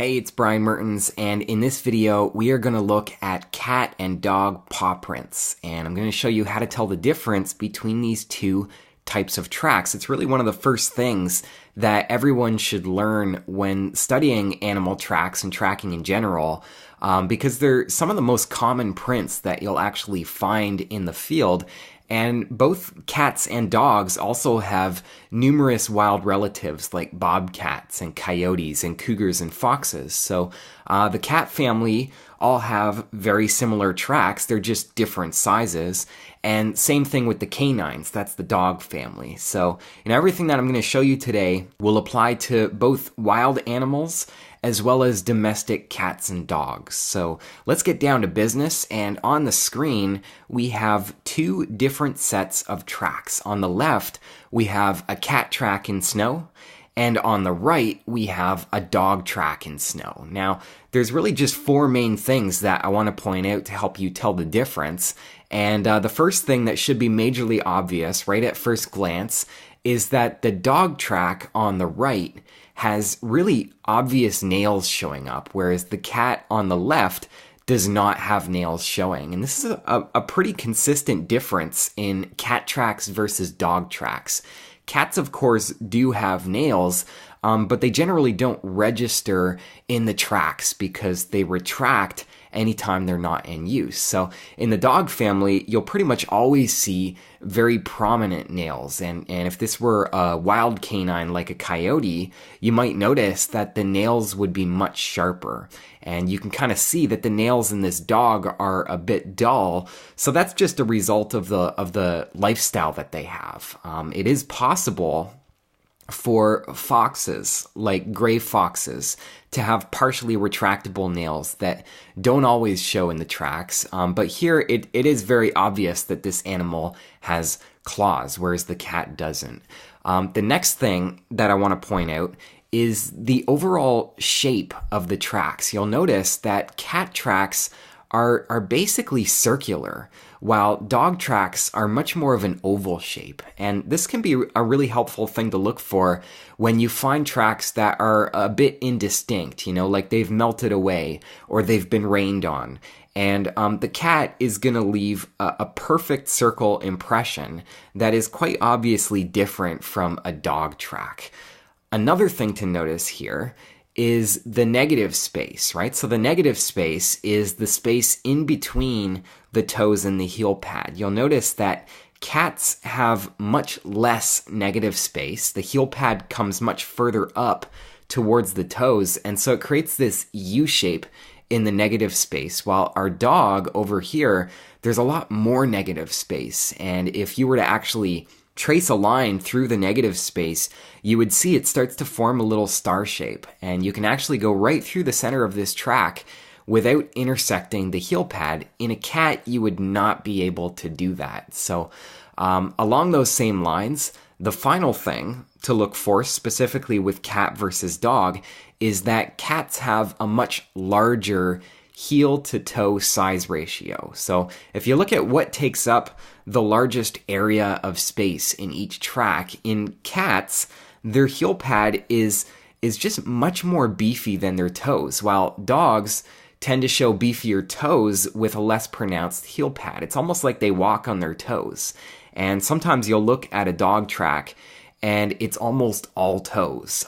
Hey, it's Brian Mertens, and in this video, we are going to look at cat and dog paw prints, and I'm going to show you how to tell the difference between these two types of tracks. It's really one of the first things that everyone should learn when studying animal tracks and tracking in general, because they're some of the most common prints that you'll actually find in the field. And both cats and dogs also have numerous wild relatives like bobcats and coyotes and cougars and foxes. So the cat family all have very similar tracks. They're just different sizes. And same thing with the canines. That's the dog family. So everything that I'm going to show you today will apply to both wild animals as well as domestic cats and dogs. So let's get down to business, and on the screen we have two different sets of tracks. On the left we have a cat track in snow, and on the right we have a dog track in snow. Now there's really just four main things that I want to point out to help you tell the difference, and the first thing that should be majorly obvious right at first glance is that the dog track on the right has really obvious nails showing up, whereas the cat on the left does not have nails showing. And this is a pretty consistent difference in cat tracks versus dog tracks. Cats, of course, do have nails, but they generally don't register in the tracks because they retract anytime they're not in use. So in the dog family, you'll pretty much always see very prominent nails. And if this were a wild canine like a coyote, you might notice that the nails would be much sharper. And you can kind of see that the nails in this dog are a bit dull. So that's just a result of the lifestyle that they have. It is possible for foxes, like gray foxes, to have partially retractable nails that don't always show in the tracks. But here it is very obvious that this animal has claws, whereas the cat doesn't. The next thing that I want to point out is the overall shape of the tracks. You'll notice that cat tracks are basically circular, while dog tracks are much more of an oval shape. And this can be a really helpful thing to look for when you find tracks that are a bit indistinct, like they've melted away or they've been rained on. And the cat is going to leave a perfect circle impression that is quite obviously different from a dog track. Another thing to notice here is the negative space, right? So the negative space is the space in between the toes and the heel pad. You'll notice that cats have much less negative space. The heel pad comes much further up towards the toes, and so it creates this U shape in the negative space, while our dog over here, there's a lot more negative space. And if you were to actually trace a line through the negative space, you would see it starts to form a little star shape, and you can actually go right through the center of this track without intersecting the heel pad. In a cat, you would not be able to do that. So along those same lines, the final thing to look for, specifically with cat versus dog, is that cats have a much larger heel to toe size ratio. So if you look at what takes up the largest area of space in each track, in cats, their heel pad is just much more beefy than their toes, while dogs tend to show beefier toes with a less pronounced heel pad. It's almost like they walk on their toes. And sometimes you'll look at a dog track and it's almost all toes.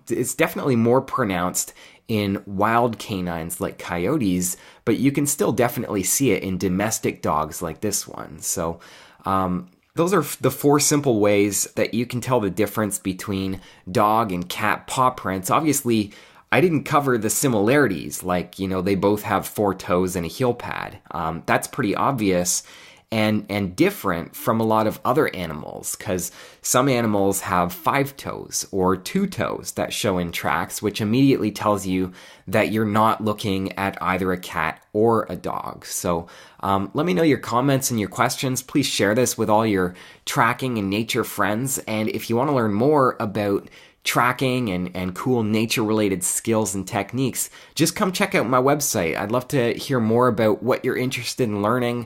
It's definitely more pronounced in wild canines like coyotes, but you can still definitely see it in domestic dogs like this one. So those are the four simple ways that you can tell the difference between dog and cat paw prints. Obviously, I didn't cover the similarities, like, they both have four toes and a heel pad. That's pretty obvious and different from a lot of other animals, because some animals have 5 toes or 2 toes that show in tracks, which immediately tells you that you're not looking at either a cat or a dog. So let me know your comments and your questions. Please share this with all your tracking and nature friends. And if you want to learn more about tracking and cool nature-related skills and techniques, just come check out my website. I'd love to hear more about what you're interested in learning.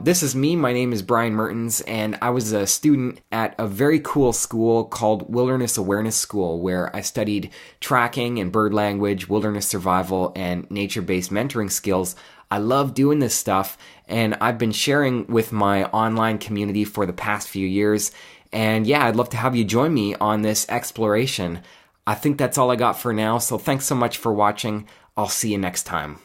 This is me. My name is Brian Mertens, and I was a student at a very cool school called Wilderness Awareness School, where I studied tracking and bird language, wilderness survival, and nature-based mentoring skills. I love doing this stuff, and I've been sharing with my online community for the past few years. And yeah, I'd love to have you join me on this exploration. I think that's all I got for now, so thanks so much for watching. I'll see you next time.